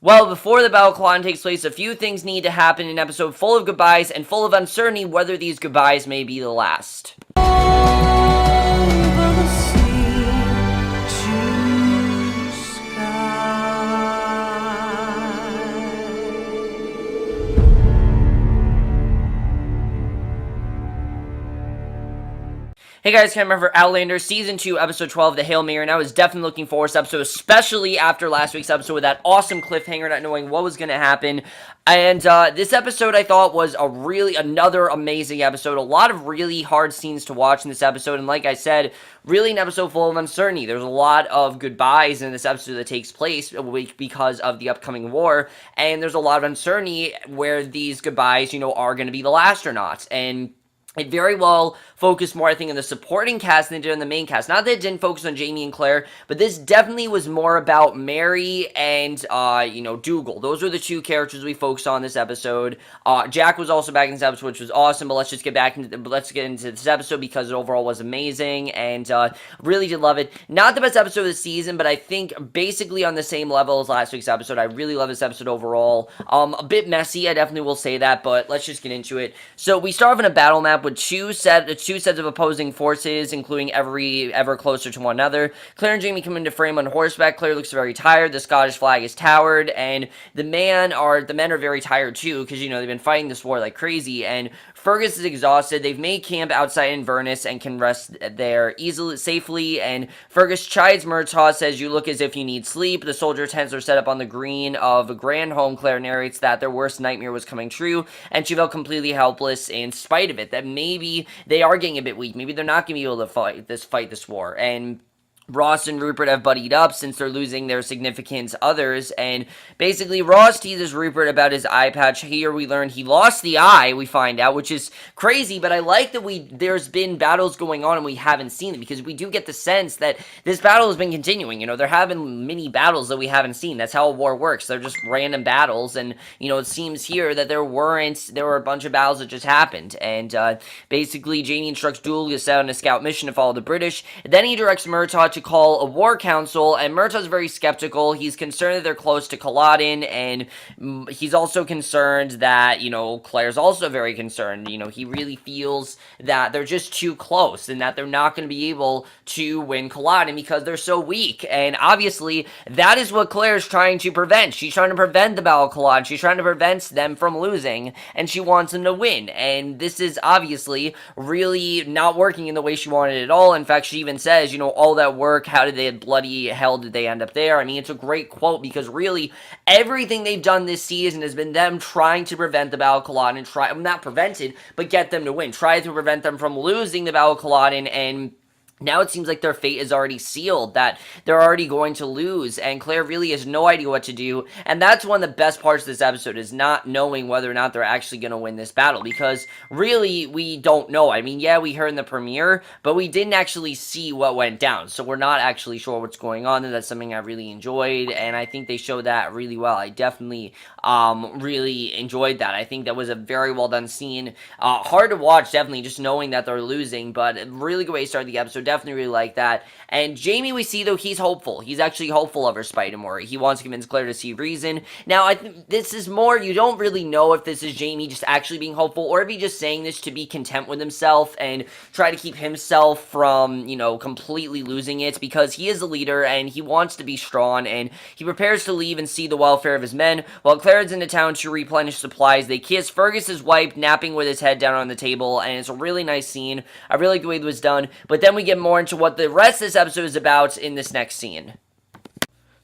Well, before the battle Kalon takes place, a few things need to happen in an episode full of goodbyes and full of uncertainty whether these goodbyes may be the last. Hey guys, Cameron for Outlander, Season 2, Episode 12, The Hail Mary, and I was definitely looking forward to this episode, especially after last week's episode with that awesome cliffhanger, not knowing what was going to happen. And this episode, I thought, was another amazing episode. A lot of really hard scenes to watch in this episode, and like I said, really an episode full of uncertainty. There's a lot of goodbyes in this episode that takes place because of the upcoming war, and there's a lot of uncertainty where these goodbyes, are going to be the last or not. And it very well focused more, I think, on the supporting cast than it did on the main cast. Not that it didn't focus on Jamie and Claire, but this definitely was more about Mary and, Dougal. Those were the two characters we focused on this episode. Jack was also back in this episode, which was awesome, but let's get into this episode because it overall was amazing, and really did love it. Not the best episode of the season, but I think basically on the same level as last week's episode. I really love this episode overall. A bit messy, I definitely will say that, but let's just get into it. So we start off in a battle map with two sets of opposing forces, including ever closer to one another. Claire and Jamie come into frame on horseback. Claire looks very tired. The Scottish flag is towered, and the men are very tired too, because they've been fighting this war like crazy. And Fergus is exhausted. They've made camp outside Inverness and can rest there safely. And Fergus chides Murtaugh, says, "You look as if you need sleep." The soldier tents are set up on the green of a grand home. Claire narrates that their worst nightmare was coming true, and she felt completely helpless in spite of it. That maybe they are getting a bit weak. Maybe they're not going to be able to fight this war. And Ross and Rupert have buddied up since they're losing their significant others, and basically Ross teases Rupert about his eye patch. Here we learn he lost the eye, we find out, which is crazy, but I like that there's been battles going on and we haven't seen them, because we do get the sense that this battle has been continuing. There have been mini battles that we haven't seen. That's how a war works. They're just random battles, and it seems here that there were a bunch of battles that just happened, and basically Jamie instructs Dougal to set on a scout mission to follow the British. Then he directs Murtaugh to call a war council, and Murtaugh's very skeptical. He's concerned that they're close to Culloden, and he's also concerned that, Claire's also very concerned. He really feels that they're just too close, and that they're not going to be able to win Culloden because they're so weak, and obviously, that is what Claire's trying to prevent. She's trying to prevent the Battle of Culloden. She's trying to prevent them from losing, and she wants them to win, and this is obviously really not working in the way she wanted at all. In fact, she even says, all that work, how did they bloody hell did they end up there? I mean, it's a great quote, because really everything they've done this season has been them trying to prevent the Battle of Culloden, and not prevented, but get them to win. Try to prevent them from losing the Battle of Culloden, and now it seems like their fate is already sealed, that they're already going to lose, and Claire really has no idea what to do, and that's one of the best parts of this episode, is not knowing whether or not they're actually going to win this battle, because really, we don't know. I mean, yeah, we heard in the premiere, but we didn't actually see what went down, so we're not actually sure what's going on, and that's something I really enjoyed, and I think they showed that really well. I definitely really enjoyed that. I think that was a very well done scene. Hard to watch, definitely, just knowing that they're losing, but a really good way to start the episode. Definitely really like that. And Jamie, we see, though, he's hopeful. He's actually hopeful of her spite and worry. He wants to convince Claire to see reason. Now, I think this is more, you don't really know if this is Jamie just actually being hopeful, or if he's just saying this to be content with himself and try to keep himself from, completely losing it, because he is a leader and he wants to be strong, and he prepares to leave and see the welfare of his men. While Claire is in the town to replenish supplies, they kiss. Fergus is wiped, napping with his head down on the table, and it's a really nice scene. I really like the way it was done, but then we get more into what the rest of this episode is about in this next scene.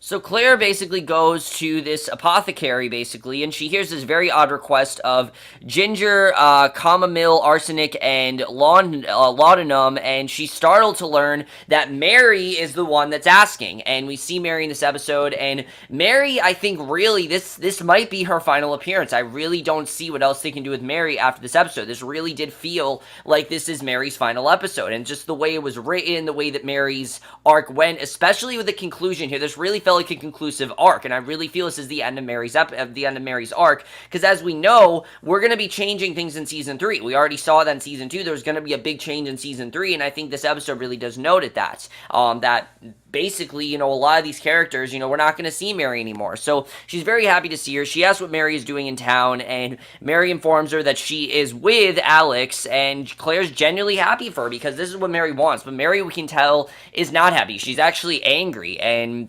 So Claire basically goes to this apothecary, basically, and she hears this very odd request of ginger, chamomile, arsenic, and laudanum, and she's startled to learn that Mary is the one that's asking, and we see Mary in this episode, and Mary, I think, really, this might be her final appearance. I really don't see what else they can do with Mary after this episode. This really did feel like this is Mary's final episode, and just the way it was written, the way that Mary's arc went, especially with the conclusion here, this really felt felt like a conclusive arc, and I really feel this is the end of Mary's arc, because as we know, we're going to be changing things in season 3. We already saw that in season 2. There's going to be a big change in season 3, and I think this episode really does note at that. That basically, a lot of these characters, we're not going to see Mary anymore. So she's very happy to see her. She asks what Mary is doing in town, and Mary informs her that she is with Alex, and Claire's genuinely happy for her because this is what Mary wants. But Mary, we can tell, is not happy. She's actually angry, and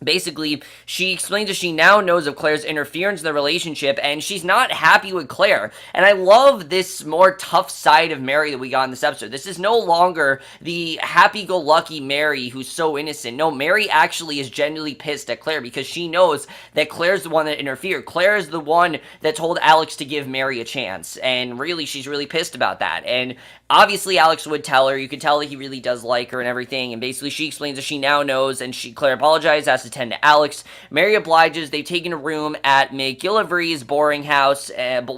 basically, she explains that she now knows of Claire's interference in the relationship, and she's not happy with Claire. And I love this more tough side of Mary that we got in this episode. This is no longer the happy-go-lucky Mary who's so innocent. No, Mary actually is genuinely pissed at Claire because she knows that Claire's the one that interfered. Claire is the one that told Alex to give Mary a chance, and really, she's really pissed about that. And obviously, Alex would tell her. You could tell that he really does like her and everything. And basically, she explains that she now knows, and Claire apologizes, has to tend to Alex. Mary obliges. They've taken a room at McGillivray's boarding house, and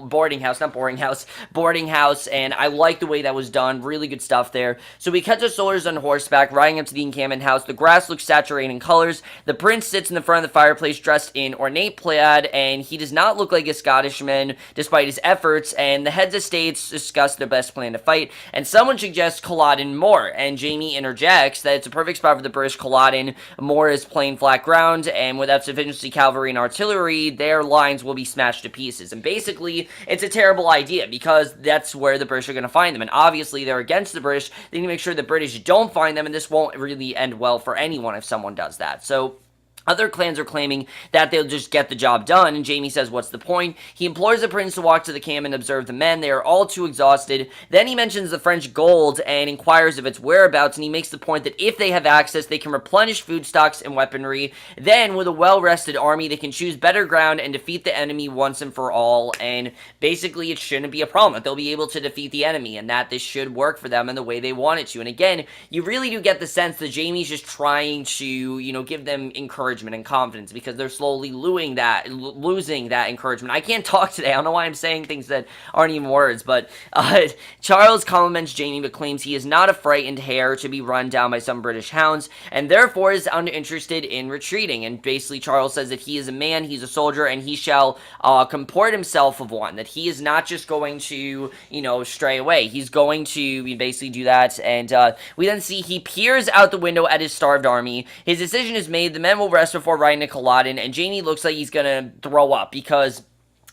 I like the way that was done. Really good stuff there. So we cut to soldiers on horseback, riding up to the encampment house. The grass looks saturated in colors. The prince sits in the front of the fireplace, dressed in ornate plaid, and he does not look like a Scottishman, despite his efforts, and the heads of states discuss their best plan to fight. And someone suggests Culloden Moor, and Jamie interjects that it's a perfect spot for the British. Culloden Moor is plain flat ground, and without sufficient cavalry and artillery, their lines will be smashed to pieces. And basically, it's a terrible idea, because that's where the British are going to find them. And obviously, they're against the British. They need to make sure the British don't find them, and this won't really end well for anyone if someone does that. So other clans are claiming that they'll just get the job done, and Jamie says, what's the point? He implores the prince to walk to the camp and observe the men. They are all too exhausted. Then he mentions the French gold and inquires of its whereabouts, and he makes the point that if they have access, they can replenish food stocks and weaponry. Then, with a well-rested army, they can choose better ground and defeat the enemy once and for all, and basically it shouldn't be a problem, that they'll be able to defeat the enemy, and that this should work for them in the way they want it to. And again, you really do get the sense that Jamie's just trying to, give them encouragement and confidence, because they're slowly losing that encouragement. I can't talk today. I don't know why I'm saying things that aren't even words, but Charles compliments Jamie but claims he is not a frightened hare to be run down by some British hounds, and therefore is uninterested in retreating. And basically Charles says that he is a man, he's a soldier, and he shall comport himself of one, that he is not just going to, stray away. He's going to basically do that, and we then see he peers out the window at his starved army. His decision is made. The men will rest before riding to Culloden, and Jamie looks like he's gonna throw up, because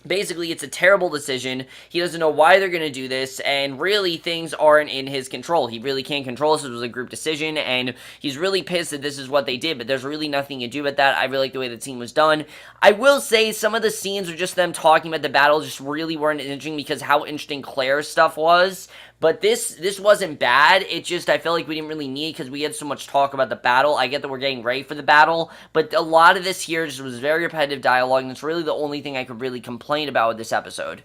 basically, it's a terrible decision. He doesn't know why they're going to do this, and really, things aren't in his control. He really can't control this. It was a group decision, and he's really pissed that this is what they did, but there's really nothing to do with that. I really like the way the scene was done. I will say, some of the scenes of just them talking about the battle just really weren't interesting, because how interesting Claire's stuff was. But this wasn't bad. It just, I felt like we didn't really need, because we had so much talk about the battle. I get that we're getting ready for the battle, but a lot of this here just was very repetitive dialogue, and it's really the only thing I could really complain about with this episode.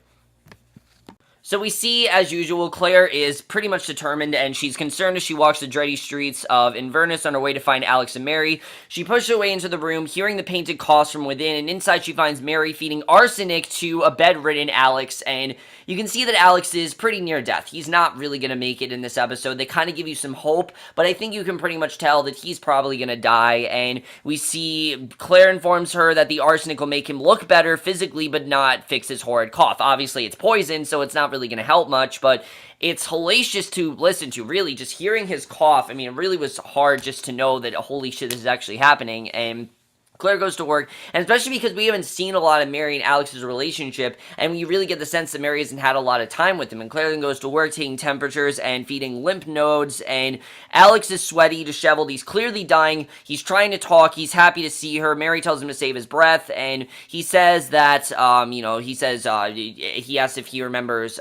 So we see, as usual, Claire is pretty much determined, and she's concerned as she walks the dreary streets of Inverness on her way to find Alex and Mary. She pushes her way into the room, hearing the painted coughs from within, and inside she finds Mary feeding arsenic to a bedridden Alex, and you can see that Alex is pretty near death. He's not really going to make it in this episode. They kind of give you some hope, but I think you can pretty much tell that he's probably going to die, and we see Claire informs her that the arsenic will make him look better physically, but not fix his horrid cough. Obviously, it's poison, so it's not really going to help much, but it's hellacious to listen to, really. Just hearing his cough, I mean, it really was hard just to know that, holy shit, this is actually happening, and Claire goes to work, and especially because we haven't seen a lot of Mary and Alex's relationship, and we really get the sense that Mary hasn't had a lot of time with him, and Claire then goes to work taking temperatures and feeding lymph nodes, and Alex is sweaty, disheveled, he's clearly dying, he's trying to talk, he's happy to see her. Mary tells him to save his breath, and he says that, he asks if he remembers,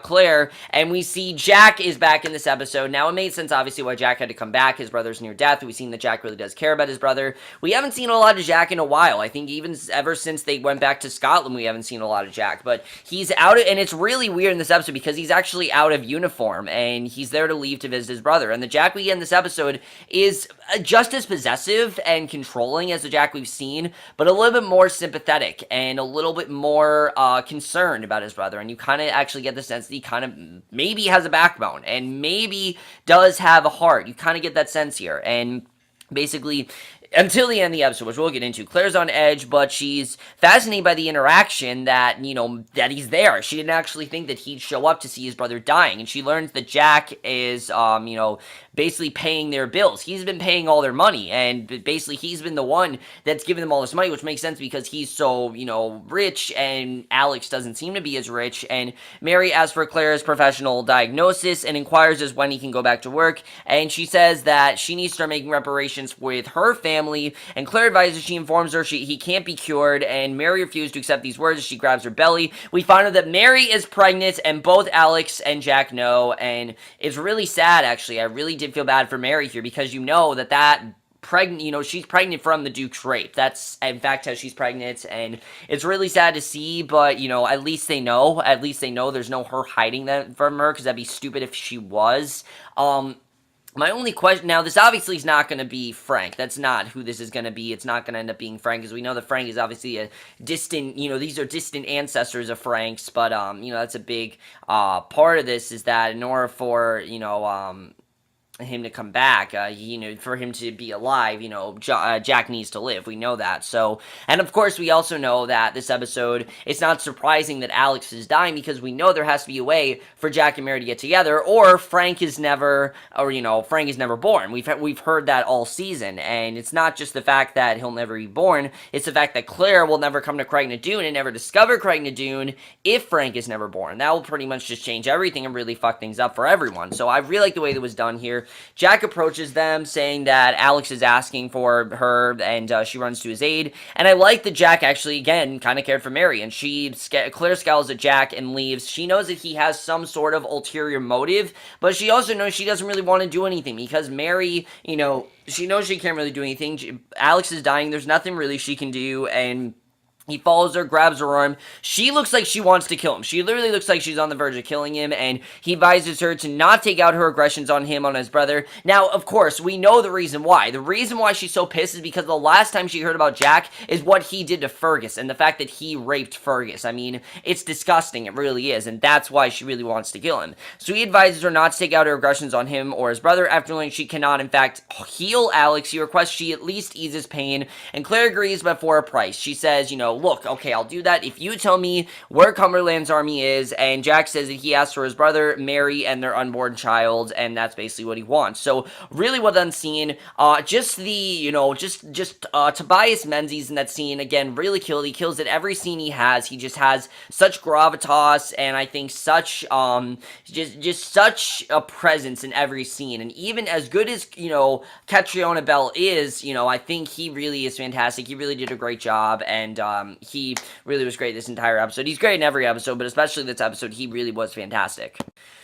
Claire, and we see Jack is back in this episode. Now, it made sense, obviously, why Jack had to come back. His brother's near death. We've seen that Jack really does care about his brother. We haven't seen a lot of Jack in a while. I think even ever since they went back to Scotland, we haven't seen a lot of Jack, but he's out of, and it's really weird in this episode because he's actually out of uniform, and he's there to leave to visit his brother, and the Jack we get in this episode is just as possessive and controlling as the Jack we've seen, but a little bit more sympathetic, and a little bit more concerned about his brother, and you kind of actually get the sense that he kind of maybe has a backbone, and maybe does have a heart. You kind of get that sense here, and basically, until the end of the episode, which we'll get into, Claire's on edge, but she's fascinated by the interaction that, that he's there. She didn't actually think that he'd show up to see his brother dying, and she learns that Jack is, basically paying their bills. He's been paying all their money, and basically he's been the one that's giving them all this money, which makes sense because he's so, rich, and Alex doesn't seem to be as rich, and Mary asks for Claire's professional diagnosis and inquires as when he can go back to work, and she says that she needs to start making reparations with her family, and Claire advises, she informs her he can't be cured, and Mary refuses to accept these words as she grabs her belly. We find out that Mary is pregnant, and both Alex and Jack know, and it's really sad, actually. I really did feel bad for Mary here, because that pregnant, she's pregnant from the Duke's rape. That's, in fact, how she's pregnant, and it's really sad to see, but, at least they know. At least they know there's no her hiding that from her, because that'd be stupid if she was. My only question, now this obviously is not going to be Frank. That's not who this is going to be. It's not going to end up being Frank, because we know that Frank is obviously a distant, these are distant ancestors of Frank's, but, that's a big, part of this, is that in order for, him to come back, for him to be alive, Jack needs to live. We know that. So, and of course, we also know that this episode, it's not surprising that Alex is dying, because we know there has to be a way for Jack and Mary to get together, or Frank is never born. We've heard that all season, and it's not just the fact that he'll never be born, it's the fact that Claire will never come to Craignadoon and never discover Craignadoon if Frank is never born. That will pretty much just change everything and really fuck things up for everyone. So I really like the way that was done here. Jack approaches them, saying that Alex is asking for her, and she runs to his aid. And I like that Jack actually, again, kind of cared for Mary, and Claire scowls at Jack and leaves. She knows that he has some sort of ulterior motive, but she also knows she doesn't really want to do anything, because Mary, she knows she can't really do anything. Alex is dying, there's nothing really she can do, and he follows her, grabs her arm. She looks like she wants to kill him. She literally looks like she's on the verge of killing him, and he advises her to not take out her aggressions on him, on his brother. Now, of course, we know the reason why. The reason why she's so pissed is because the last time she heard about Jack is what he did to Fergus, and the fact that he raped Fergus. I mean, it's disgusting. It really is, and that's why she really wants to kill him. So he advises her not to take out her aggressions on him or his brother. After learning she cannot, in fact, heal Alex, he requests she at least ease his pain, and Claire agrees, but for a price. She says, look, okay, I'll do that if you tell me where Cumberland's army is, and Jack says that he asked for his brother, Mary, and their unborn child, and that's basically what he wants. So, really well done scene. Just the, Tobias Menzies in that scene, again, really killed. He kills it every scene he has. He just has such gravitas, and I think such, just such a presence in every scene, and even as good as, Catriona Bell is, I think he really is fantastic. He really did a great job, and, he really was great this entire episode. He's great in every episode, but especially this episode, he really was fantastic.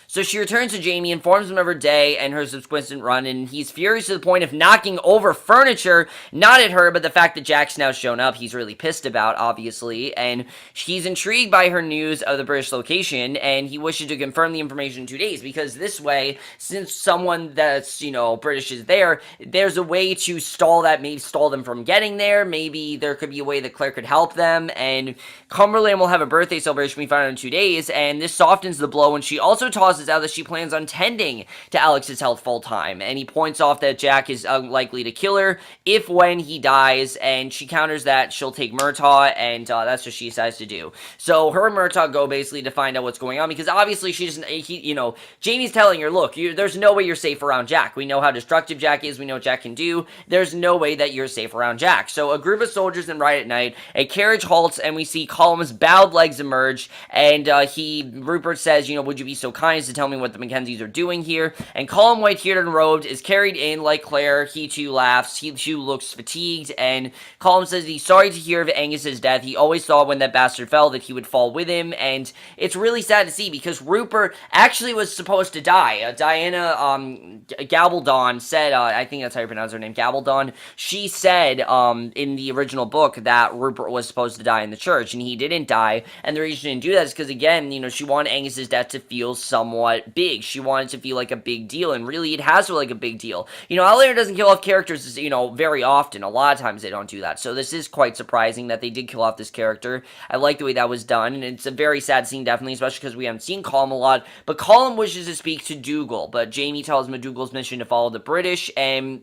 So she returns to Jamie, informs him of her day and her subsequent run, and he's furious to the point of knocking over furniture, not at her, but the fact that Jack's now shown up, he's really pissed about, obviously, and he's intrigued by her news of the British location, and he wishes to confirm the information in 2 days, because this way, since someone that's, British is there, there's a way to stall that, maybe stall them from getting there, maybe there could be a way that Claire could help them, and Cumberland will have a birthday celebration we find out in 2 days, and this softens the blow, and she also tosses out that she plans on tending to Alex's health full-time, and he points off that Jack is unlikely to kill her when he dies, and she counters that she'll take Murtaugh, and that's what she decides to do. So her and Murtaugh go basically to find out what's going on, because obviously Jamie's telling her, look, there's no way you're safe around Jack. We know how destructive Jack is, we know what Jack can do, there's no way that you're safe around Jack. So a group of soldiers then ride at night, a carriage halts, and we see Column's bowed legs emerge, and Rupert says, would you be so kind as to tell me what the Mackenzies are doing here? And Colum, white-haired and robed, is carried in like Claire. He too laughs. He too looks fatigued, and Colum says he's sorry to hear of Angus's death. He always thought when that bastard fell that he would fall with him, and it's really sad to see, because Rupert actually was supposed to die. Diana Gabaldon said, I think that's how you pronounce her name, Gabaldon, she said in the original book that Rupert was supposed to die in the church, and he didn't die, and the reason she didn't do that is because, again, she wanted Angus's death to feel somewhat big. She wanted to feel like a big deal, and really it has felt like a big deal. Outlander doesn't kill off characters, very often. A lot of times they don't do that, so this is quite surprising that they did kill off this character. I like the way that was done, and it's a very sad scene, definitely, especially because we haven't seen Colum a lot, but Colum wishes to speak to Dougal, but Jamie tells him Dougal's mission to follow the British, and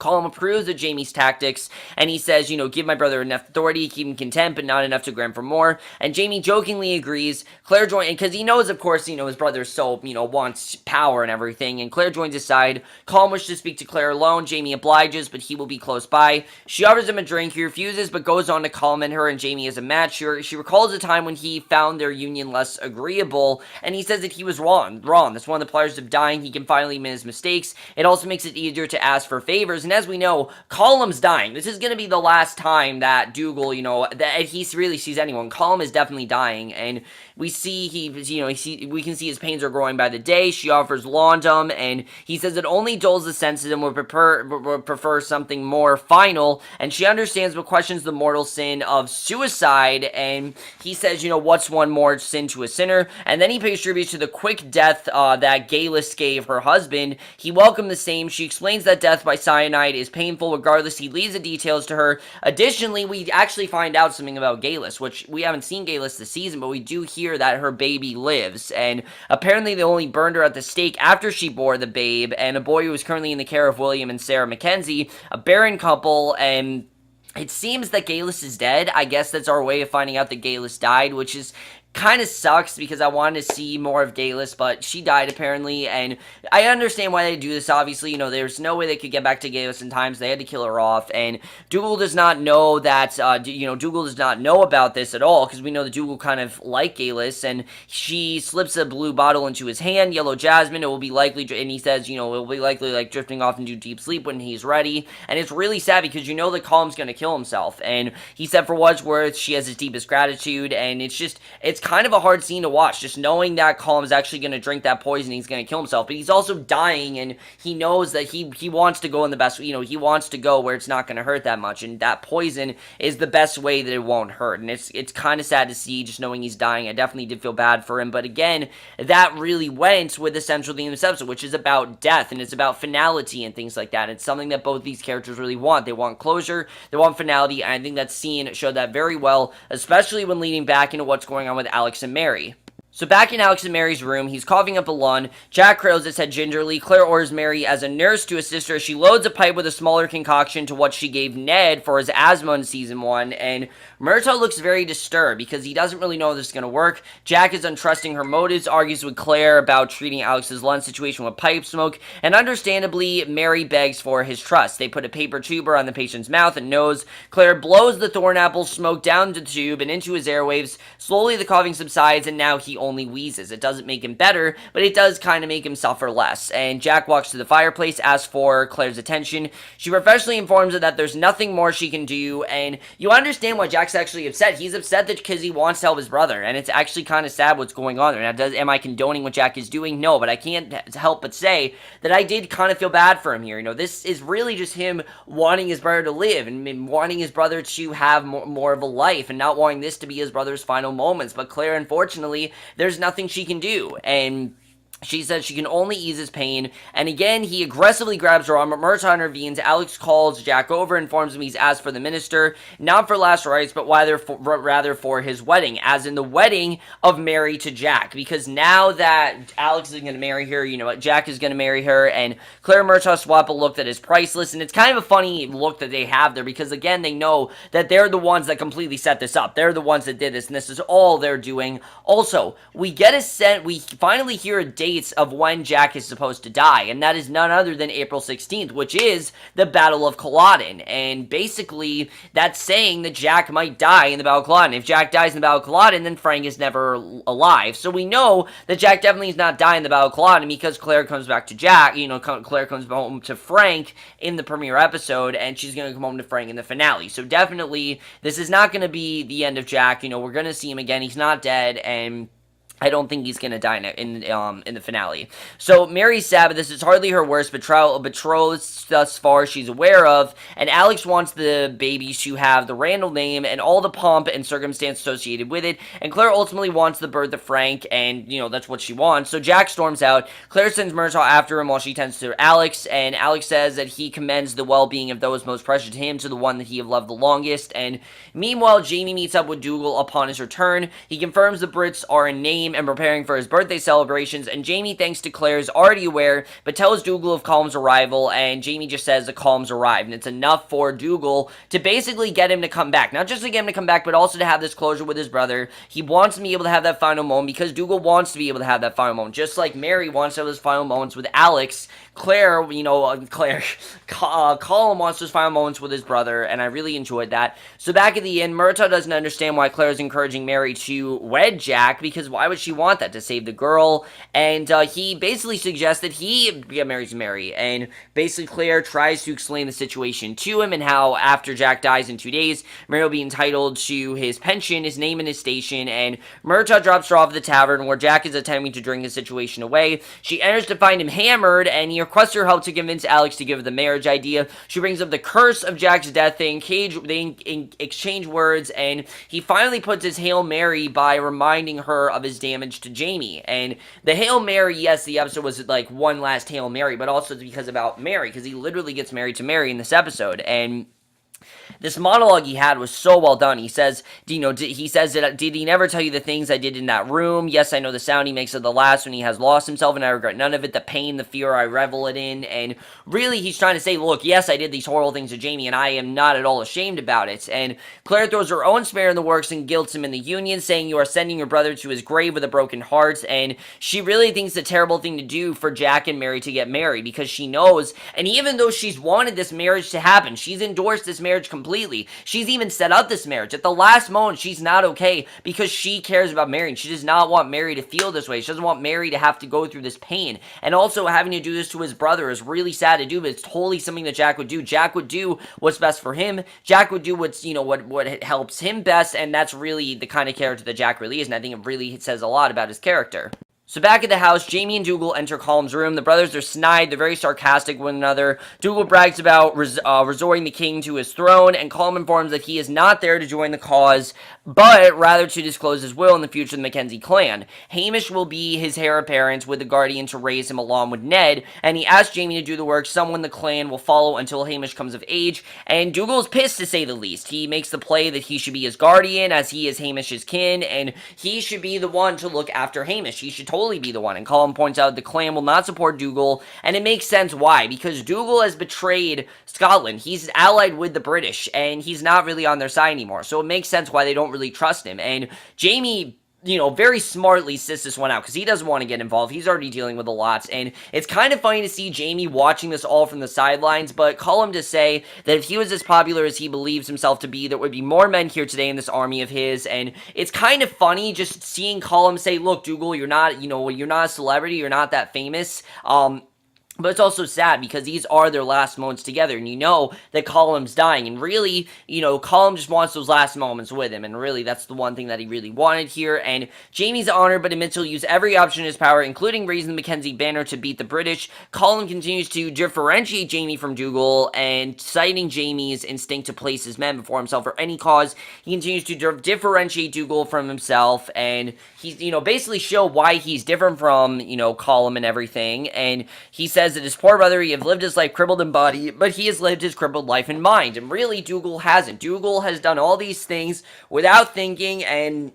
Colm approves of Jamie's tactics, and he says, give my brother enough authority, keep him content, but not enough to grant for more. And Jamie jokingly agrees. Claire joins, because he knows, of course, his brother so, wants power and everything, and Claire joins his side. Colm wishes to speak to Claire alone. Jamie obliges, but he will be close by. She offers him a drink. He refuses, but goes on to compliment her and Jamie as a match. She recalls a time when he found their union less agreeable, and he says that he was wrong. That's one of the pleasures of dying. He can finally admit his mistakes. It also makes it easier to ask for favors, and as we know, Colm's dying. This is going to be the last time that Dougal, that he really sees anyone. Colm is definitely dying, and we see we can see his pains are growing by the day. She offers Laundum, and he says it only dulls the senses and would prefer something more final, and she understands but questions the mortal sin of suicide, and he says, what's one more sin to a sinner? And then he pays tribute to the quick death that Galus gave her husband. He welcomed the same. She explains that death by cyanide is painful. Regardless, he leaves the details to her. Additionally, we actually find out something about Galus, which we haven't seen Galus this season, but we do hear that her baby lives, and apparently they only burned her at the stake after she bore the babe, and a boy who is currently in the care of William and Sarah Mackenzie, a barren couple, and it seems that Galus is dead. I guess that's our way of finding out that Galus died, which is kind of sucks because I wanted to see more of Galus, but she died apparently, and I understand why they do this. Obviously, there's no way they could get back to Galus in time, so they had to kill her off, and Dougal does not know that, Dougal does not know about this at all, because we know that Dougal kind of like Galus, and she slips a blue bottle into his hand, yellow jasmine. It will be likely, and he says, it will be likely like drifting off into deep sleep when he's ready, and it's really sad because that Colm's gonna kill himself, and he said for what it's worth, she has his deepest gratitude, and it's kind of a hard scene to watch, just knowing that Colm is actually going to drink that poison, he's going to kill himself, but he's also dying, and he knows that he wants to go in the best, he wants to go where it's not going to hurt that much, and that poison is the best way that it won't hurt, and it's kind of sad to see, just knowing he's dying. I definitely did feel bad for him, but again, that really went with the central theme of this episode, which is about death, and it's about finality and things like that. It's something that both these characters really want. They want closure, they want finality, and I think that scene showed that very well, especially when leading back into what's going on with Alex and Mary. So back in Alex and Mary's room, he's coughing up a lung. Jack curls his head gingerly. Claire orders Mary as a nurse to assist her. She loads a pipe with a smaller concoction to what she gave Ned for his asthma in season 1, and Murtaugh looks very disturbed because he doesn't really know if this is going to work. Jack is untrusting her motives, argues with Claire about treating Alex's lung situation with pipe smoke, and understandably, Mary begs for his trust. They put a paper tuber on the patient's mouth and nose. Claire blows the thorn apple smoke down the tube and into his airwaves. Slowly, the coughing subsides, and now he only wheezes. It doesn't make him better, but it does kind of make him suffer less. And Jack walks to the fireplace, asks for Claire's attention. She professionally informs her that there's nothing more she can do, and you understand why Jack's actually upset. He's upset that because he wants to help his brother, and it's actually kind of sad what's going on there. Now, am I condoning what Jack is doing? No, but I can't help but say that I did kind of feel bad for him here. This is really just him wanting his brother to live, and wanting his brother to have more of a life, and not wanting this to be his brother's final moments. But Claire, unfortunately, there's nothing she can do, and she says she can only ease his pain, and again, he aggressively grabs her arm, but Murtaugh intervenes. Alex calls Jack over, informs him he's asked for the minister, not for last rites, but rather for his wedding, as in the wedding of Mary to Jack, because now that Alex is going to marry her, Jack is going to marry her, and Claire and Murtaugh swap a look that is priceless, and it's kind of a funny look that they have there, because again, they know that they're the ones that completely set this up. They're the ones that did this, and this is all they're doing. Also, we finally hear a date of when Jack is supposed to die, and that is none other than April 16th, which is the Battle of Culloden, and basically, that's saying that Jack might die in the Battle of Culloden. If Jack dies in the Battle of Culloden, then Frank is never alive, so we know that Jack definitely is not dying in the Battle of Culloden, because Claire comes back to Jack, Claire comes home to Frank in the premiere episode, and she's going to come home to Frank in the finale, so definitely, this is not going to be the end of Jack. We're going to see him again. He's not dead, and I don't think he's going to die in the finale. So, Mary's sad, but this is hardly her worst betrothal thus far she's aware of, and Alex wants the baby to have the Randall name and all the pomp and circumstance associated with it, and Claire ultimately wants the birth of Frank, and, that's what she wants. So, Jack storms out. Claire sends Murtaugh after him while she tends to Alex, and Alex says that he commends the well-being of those most precious to him to the one that he have loved the longest, and meanwhile, Jamie meets up with Dougal upon his return. He confirms the Brits are in name game and preparing for his birthday celebrations, and Jamie, thanks to Claire, is already aware, but tells Dougal of Colm's arrival, and Jamie just says that Colm's arrived, and it's enough for Dougal to basically get him to come back. Not just to get him to come back, but also to have this closure with his brother. He wants to be able to have that final moment, because Dougal wants to be able to have that final moment, just like Mary wants to have those final moments with Alex. Colm wants those final moments with his brother, and I really enjoyed that. So back at the inn, Murtaugh doesn't understand why Claire is encouraging Mary to wed Jack, because why would she want that? To save the girl? And he basically suggests that he get married to Mary, and basically Claire tries to explain the situation to him, and how after Jack dies in 2 days, Mary will be entitled to his pension, his name, and his station, and Murtaugh drops her off at the tavern where Jack is attempting to drink the situation away. She enters to find him hammered, and he requests her help to convince Alex to give her the marriage idea. She brings up the curse of Jack's death. They exchange words, and he finally puts his Hail Mary by reminding her of his damage to Jamie. And the Hail Mary, yes, the episode was like one last Hail Mary, but also because about Mary, because he literally gets married to Mary in this episode. And this monologue he had was so well done. He says, he says that, did he never tell you the things I did in that room? Yes, I know the sound he makes of the last when he has lost himself, and I regret none of it. The pain, the fear, I revel it in. And really, he's trying to say, look, yes, I did these horrible things to Jamie, and I am not at all ashamed about it. And Claire throws her own spear in the works and guilts him in the union, saying, you are sending your brother to his grave with a broken heart. And she really thinks it's a terrible thing to do for Jack and Mary to get married, because she knows, and even though she's wanted this marriage to happen, she's endorsed this marriage completely. She's even set up this marriage. At the last moment, she's not okay because she cares about Mary, and she does not want Mary to feel this way. She doesn't want Mary to have to go through this pain. And also, having to do this to his brother is really sad to do, but it's totally something that Jack would do. Jack would do what's best for him. Jack would do what's, what helps him best, and that's really the kind of character that Jack really is, and I think it really says a lot about his character. So back at the house, Jamie and Dougal enter Colm's room. The brothers are snide, they're very sarcastic with one another. Dougal brags about restoring the king to his throne, and Colm informs that he is not there to join the cause, but rather to disclose his will in the future of the Mackenzie clan. Hamish will be his heir apparent, with the Guardian to raise him along with Ned, and he asks Jamie to do the work. Someone in the clan will follow until Hamish comes of age, and Dougal's pissed, to say the least. He makes the play that he should be his guardian, as he is Hamish's kin, and he should be the one to look after Hamish. He should totally be the one. And Colm points out the clan will not support Dougal, and it makes sense why, because Dougal has betrayed Scotland. He's allied with the British, and he's not really on their side anymore, so it makes sense why they don't really trust him. And Jamie, very smartly sits this one out, because he doesn't want to get involved. He's already dealing with a lot, and it's kind of funny to see Jamie watching this all from the sidelines, but call him to say that if he was as popular as he believes himself to be, there would be more men here today in this army of his. And it's kind of funny just seeing Colm say, look, Dougal, you're not, you're not a celebrity, you're not that famous, but it's also sad because these are their last moments together, and that Colm's dying, and really, Colm just wants those last moments with him, and really, that's the one thing that he really wanted here. And Jamie's honored, but admits he'll use every option in his power, including raising the Mackenzie banner to beat the British. Colm continues to differentiate Jamie from Dougal, and citing Jamie's instinct to place his men before himself for any cause, he continues to differentiate Dougal from himself, and he's, basically show why he's different from, Colm and everything. And he says that his poor brother, he has lived his life crippled in body, but he has lived his crippled life in mind. And really, Dougal hasn't. Dougal has done all these things without thinking, and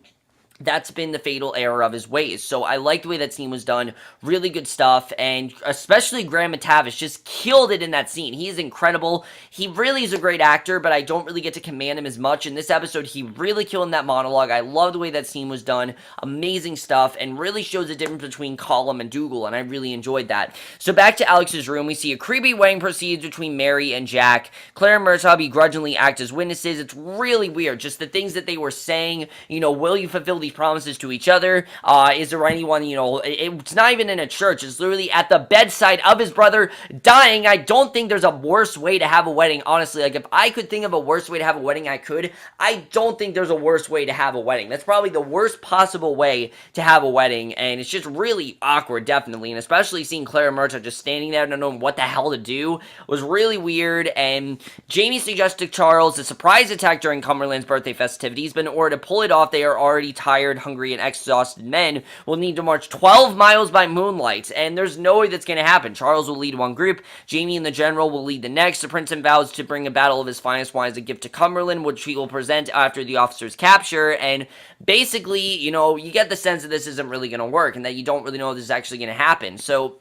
that's been the fatal error of his ways. So I like the way that scene was done. Really good stuff. And especially Graham McTavish just killed it in that scene. He is incredible. He really is a great actor, but I don't really get to command him as much. In this episode, he really killed in that monologue. I love the way that scene was done. Amazing stuff. And really shows the difference between Colm and Dougal. And I really enjoyed that. So back to Alex's room. We see a creepy wedding proceeds between Mary and Jack. Claire and Murtaugh begrudgingly act as witnesses. It's really weird. Just the things that they were saying. Will you fulfill these promises to each other? Is there anyone, it's not even in a church, it's literally at the bedside of his brother dying. I don't think there's a worse way to have a wedding, honestly. Like, if I could think of a worse way to have a wedding, I could. I don't think there's a worse way to have a wedding. That's probably the worst possible way to have a wedding, and it's just really awkward, definitely, and especially seeing Claire and Murtaugh just standing there not knowing what the hell to do was really weird. And Jamie suggests to Charles a surprise attack during Cumberland's birthday festivities, but in order to pull it off, they are already tired tired, hungry, and exhausted men will need to march 12 miles by moonlight, and there's no way that's going to happen. Charles will lead one group, Jaime and the general will lead the next. The prince vows to bring a battle of his finest wine as a gift to Cumberland, which he will present after the officer's capture, and basically, you get the sense that this isn't really going to work, and that you don't really know if this is actually going to happen. So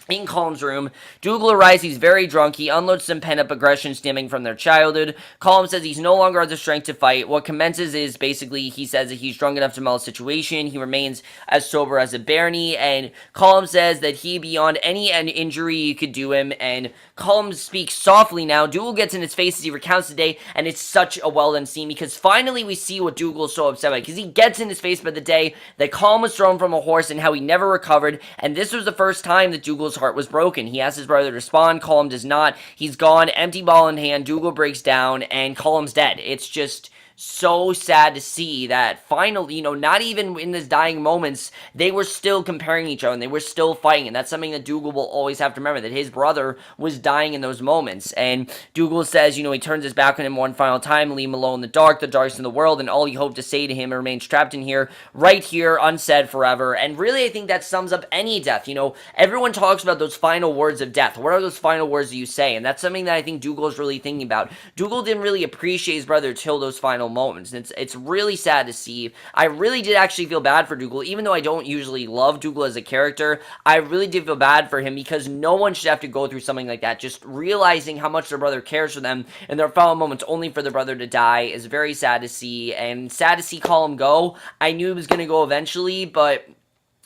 in Colm's room, Dougal arrives. He's very drunk. He unloads some pent-up aggression stemming from their childhood. Colm says he's no longer has the strength to fight. What commences is basically he says that he's drunk enough to melt the situation. He remains as sober as a Barney, and Colm says that he, beyond any injury you could do him, and Colm speaks softly now. Dougal gets in his face as he recounts the day, and it's such a well-done scene because finally we see what Dougal is so upset by, because he gets in his face about the day that Colm was thrown from a horse and how he never recovered, and this was the first time that Dougal's heart was broken. He asks his brother to respond. Colm does not. He's gone, empty ball in hand. Dougal breaks down, and Colm's dead. It's just so sad to see that finally, not even in these dying moments, they were still comparing each other, and they were still fighting, and that's something that Dougal will always have to remember, that his brother was dying in those moments. And Dougal says, he turns his back on him one final time, leave him alone in the darkest in the world, and all he hoped to say to him remains trapped in here, right here, unsaid forever. And really, I think that sums up any death. Everyone talks about those final words of death. What are those final words that you say? And that's something that I think Dougal is really thinking about. Dougal didn't really appreciate his brother till those final moments, and it's really sad to see. I really did actually feel bad for Dougal, even though I don't usually love Dougal as a character. I really did feel bad for him, because no one should have to go through something like that. Just realizing how much their brother cares for them in their final moments, only for their brother to die, is very sad to see, and sad to see Colm go. I knew he was going to go eventually, but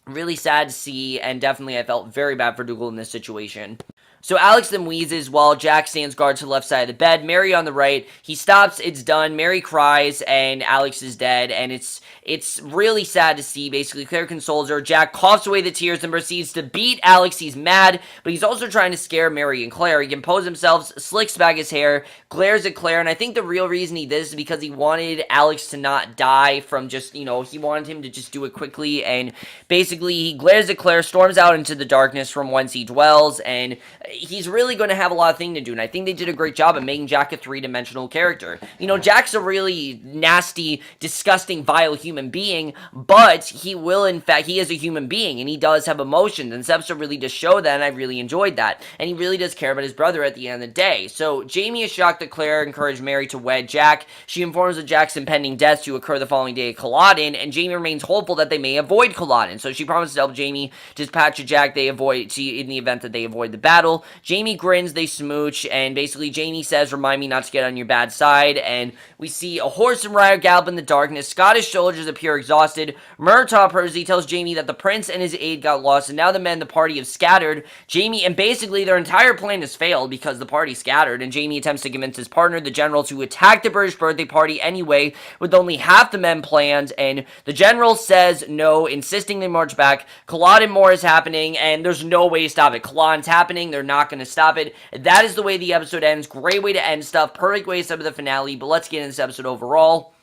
really sad to see, and definitely I felt very bad for Dougal in this situation. So Alex then wheezes while Jack stands guard to the left side of the bed. Mary on the right. He stops. It's done. Mary cries, and Alex is dead. And it's really sad to see. Basically, Claire consoles her. Jack coughs away the tears and proceeds to beat Alex. He's mad, but he's also trying to scare Mary and Claire. He composes himself, slicks back his hair, glares at Claire, and I think the real reason he did this is because he wanted Alex to not die from just, he wanted him to just do it quickly. And basically, he glares at Claire, storms out into the darkness from whence he dwells, and he's really going to have a lot of things to do, and I think they did a great job of making Jack a three-dimensional character. Jack's a really nasty, disgusting, vile human being, but he is a human being, and he does have emotions, and this episode really does show that, and I really enjoyed that, and he really does care about his brother at the end of the day. So, Jaime is shocked that Claire encouraged Mary to wed Jack. She informs of Jack's impending death to occur the following day at Culloden, and Jaime remains hopeful that they may avoid Culloden, so she promises to help Jaime dispatch a Jack in the event that they avoid the battle. Jaime grins, they smooch, and basically Jaime says, remind me not to get on your bad side, and we see a horse and rider gallop in the darkness. Scottish soldiers appear exhausted. Murtaugh Percy tells Jaime that the prince and his aide got lost, and now the men in the party have scattered. Jaime, and basically their entire plan has failed because the party scattered, and Jaime attempts to convince his partner, the general, to attack the British birthday party anyway, with only half the men planned, and the general says no, insisting they march back. Culloden more is happening, and there's no way to stop it. Culloden's happening, they're not going to stop it. That is the way the episode ends. Great way to end stuff. Perfect way to set up the finale. But let's get into this episode overall.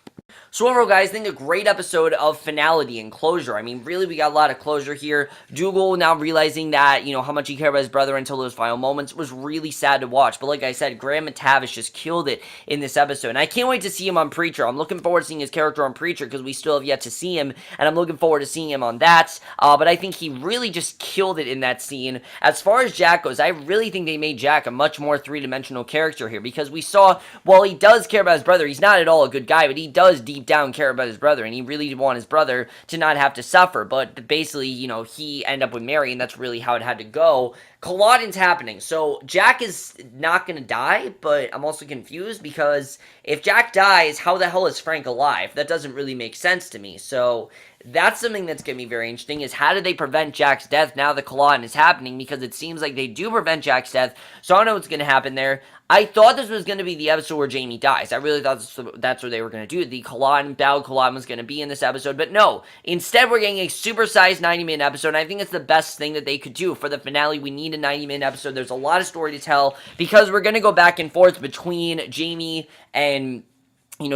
So overall, guys, I think a great episode of finality and closure. I mean, really, we got a lot of closure here. Dougal now realizing that, how much he cared about his brother until those final moments was really sad to watch. But like I said, Graham McTavish just killed it in this episode. And I can't wait to see him on Preacher. I'm looking forward to seeing his character on Preacher because we still have yet to see him. And I'm looking forward to seeing him on that. But I think he really just killed it in that scene. As far as Jack goes, I really think they made Jack a much more three-dimensional character here. Because we saw, while he does care about his brother, he's not at all a good guy, but he does deep down care about his brother, and he really did want his brother to not have to suffer, but basically, he ended up with Mary, and that's really how it had to go. Culloden's happening, so Jack is not gonna die, but I'm also confused, because if Jack dies, how the hell is Frank alive? That doesn't really make sense to me, so that's something that's going to be very interesting, is how do they prevent Jack's death now that Culloden is happening, because it seems like they do prevent Jack's death, so I don't know what's going to happen there. I thought this was going to be the episode where Jaime dies. I really thought that's what they were going to do. The Battle of Culloden was going to be in this episode, but no. Instead, we're getting a supersized 90-minute episode, and I think it's the best thing that they could do. For the finale, we need a 90-minute episode. There's a lot of story to tell, because we're going to go back and forth between Jaime and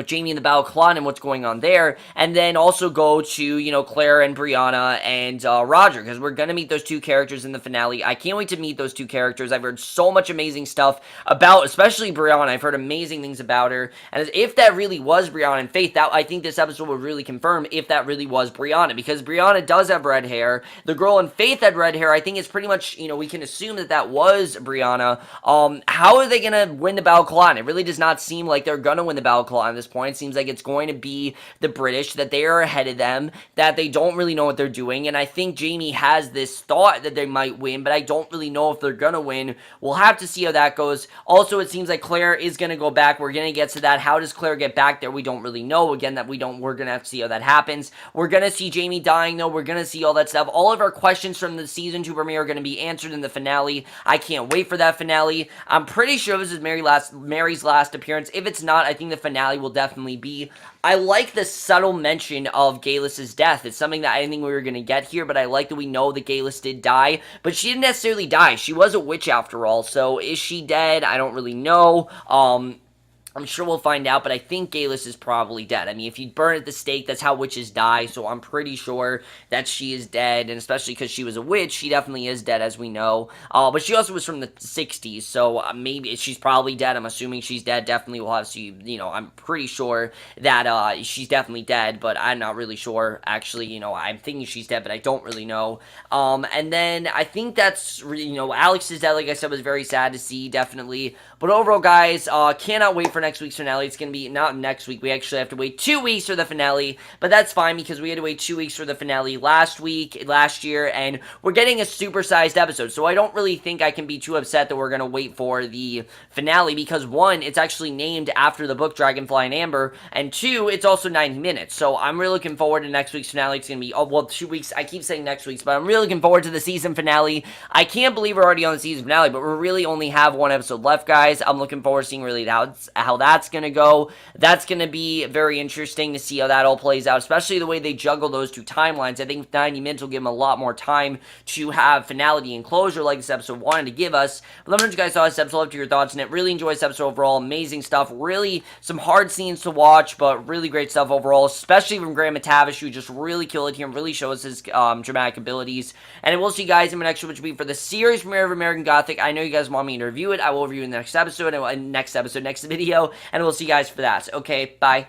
Jamie in the Battle of Culloden and what's going on there, and then also go to, Claire and Brianna and Roger, because we're going to meet those two characters in the finale. I can't wait to meet those two characters. I've heard so much amazing stuff about, especially Brianna. I've heard amazing things about her, and if that really was Brianna and Faith, that I think this episode would really confirm if that really was Brianna, because Brianna does have red hair. The girl in Faith had red hair. I think it's pretty much, we can assume that that was Brianna. How are they going to win the Battle of Culloden? It really does not seem like they're going to win the Battle of Culloden at this point. It seems like it's going to be the British, that they are ahead of them, that they don't really know what they're doing, and I think Jamie has this thought that they might win, but I don't really know if they're gonna win. We'll have to see how that goes. Also, it seems like Claire is gonna go back. We're gonna get to that. How does Claire get back there? We don't really know. Again, we're gonna have to see how that happens. We're gonna see Jamie dying, though. We're gonna see all that stuff. All of our questions from the season 2 premiere are gonna be answered in the finale. I can't wait for that finale. I'm pretty sure this is Mary's last appearance. If it's not, I think the finale will definitely be. I like the subtle mention of Gallus's death. It's something that I didn't think we were going to get here, but I like that we know that Gallus did die, but she didn't necessarily die. She was a witch after all, so is she dead? I don't really know. I'm sure we'll find out, but I think Gallus is probably dead. I mean, if you burn at the stake, that's how witches die, so I'm pretty sure that she is dead, and especially because she was a witch, she definitely is dead, as we know. But she also was from the 60s, so maybe she's probably dead. I'm assuming she's dead. Definitely we'll have to see, I'm pretty sure that she's definitely dead, but I'm not really sure. Actually, I'm thinking she's dead, but I don't really know. And then I think that's, Alex is dead, like I said, was very sad to see, definitely. But overall, guys, cannot wait for next week's finale. It's going to be not next week. We actually have to wait 2 weeks for the finale, but that's fine because we had to wait 2 weeks for the finale last year, and we're getting a supersized episode, so I don't really think I can be too upset that we're going to wait for the finale because, one, it's actually named after the book Dragonfly and Amber, and two, it's also 90 minutes, so I'm really looking forward to next week's finale. It's going to be, 2 weeks. I keep saying next week's, but I'm really looking forward to the season finale. I can't believe we're already on the season finale, but we really only have one episode left, guys. I'm looking forward to seeing really how that's going to go. That's going to be very interesting to see how that all plays out, especially the way they juggle those two timelines. I think 90 minutes will give them a lot more time to have finality and closure like this episode wanted to give us. But let me know what you guys thought of this episode. Love to your thoughts on it. Really enjoyed this episode overall. Amazing stuff. Really some hard scenes to watch, but really great stuff overall, especially from Graham McTavish, who just really killed it here and really shows his dramatic abilities. And we'll see you guys in my next show, which will be for the series premiere of American Gothic. I know you guys want me to review it. I will review it in the next episode, next video, and we'll see you guys for that. Okay, bye.